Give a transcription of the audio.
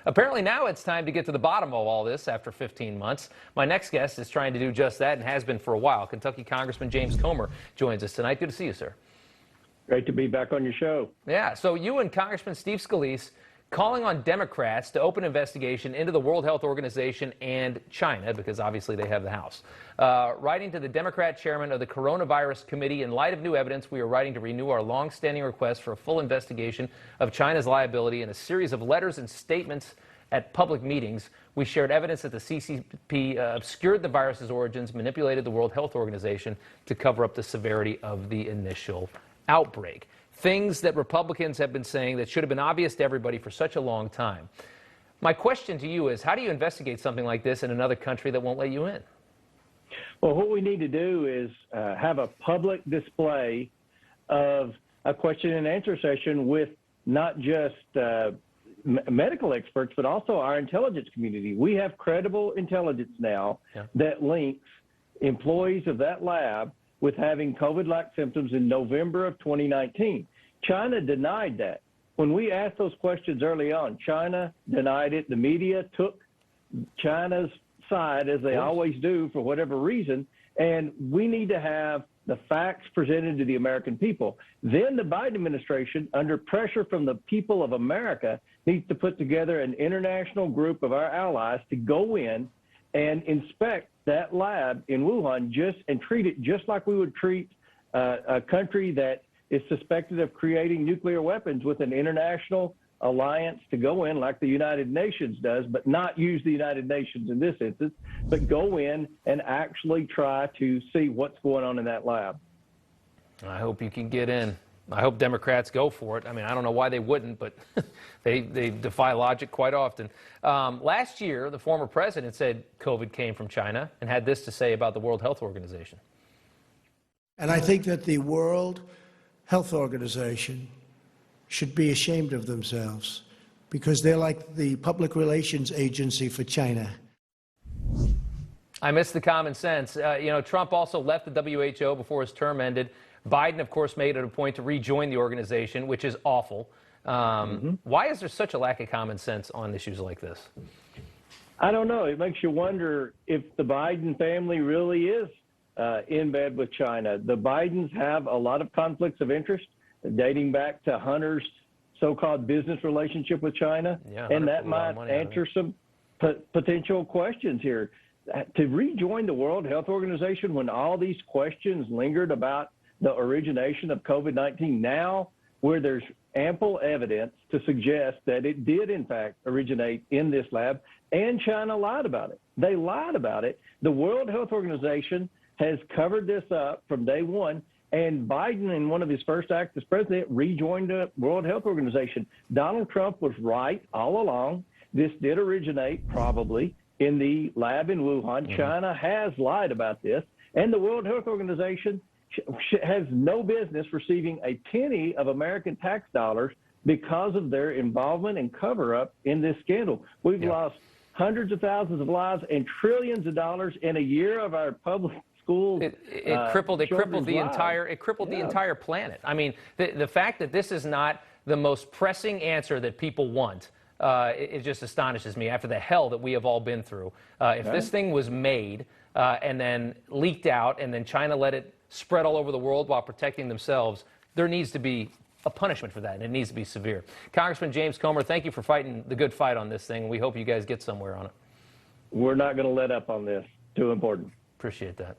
Apparently now it's time to get to the bottom of all this after 15 months. My next guest is trying to do just that and has been for a while. Kentucky Congressman James Comer joins us tonight. Good to see you, sir. Great to be back on your show. Yeah, so you and Congressman Steve Scalise calling on Democrats to open an investigation into the World Health Organization and China, because obviously they have the House. Writing to the Democrat chairman of the Coronavirus Committee, in light of new evidence, we are writing to renew our long-standing request for a full investigation of China's liability in a series of letters and statements at public meetings. We shared evidence that the CCP obscured the virus's origins, manipulated the World Health Organization to cover up the severity of the initial outbreak. Things that Republicans have been saying that should have been obvious to everybody for such a long time. My question to you is, how do you investigate something like this in another country that won't let you in? Well, what we need to do is have a public display of a question and answer session with not just medical experts, but also our intelligence community. We have credible intelligence now that links employees of that lab with having COVID-like symptoms in November of 2019. China denied that. When we asked those questions early on, China denied it. The media took China's side, as they always do, for whatever reason, and we need to have the facts presented to the American people. Then the Biden administration, under pressure from the people of America, needs to put together an international group of our allies to go in and inspect that lab in Wuhan and treat it just like we would treat a country that is suspected of creating nuclear weapons, with an international alliance to go in like the United Nations does, but not use the United Nations in this instance, but go in and actually try to see what's going on in that lab. I hope you can get in. I hope Democrats go for it. I mean, I don't know why they wouldn't, but they defy logic quite often. Last year, the former president said COVID came from China and had this to say about the World Health Organization. And I think that the World Health Organization should be ashamed of themselves, because they're like the public relations agency for China. I miss the common sense. Trump also left the WHO before his term ended. Biden, of course, made it a point to rejoin the organization, which is awful. Why is there such a lack of common sense on issues like this? I don't know. It makes you wonder if the Biden family really is in bed with China. The Bidens have a lot of conflicts of interest dating back to Hunter's so-called business relationship with China, and that might answer some potential questions here. To rejoin the World Health Organization when all these questions lingered about the origination of COVID-19, now where there's ample evidence to suggest that it did in fact originate in this lab, and China lied about it. They lied about it. The World Health Organization has covered this up from day one, and Biden, in one of his first acts as president, rejoined the World Health Organization. Donald Trump was right all along. This did originate probably in the lab in Wuhan. China has lied about this, and the World Health Organization has no business receiving a penny of American tax dollars because of their involvement and cover-up in this scandal. We've lost hundreds of thousands of lives and trillions of dollars in a year of our public schools. It crippled the entire planet. I mean, the fact that this is not the most pressing answer that people want, it just astonishes me after the hell that we have all been through. If this thing was made and then leaked out, and then China let it spread all over the world while protecting themselves, there needs to be a punishment for that, and it needs to be severe. Congressman James Comer, thank you for fighting the good fight on this thing. We hope you guys get somewhere on it. We're not going to let up on this. Too important. Appreciate that.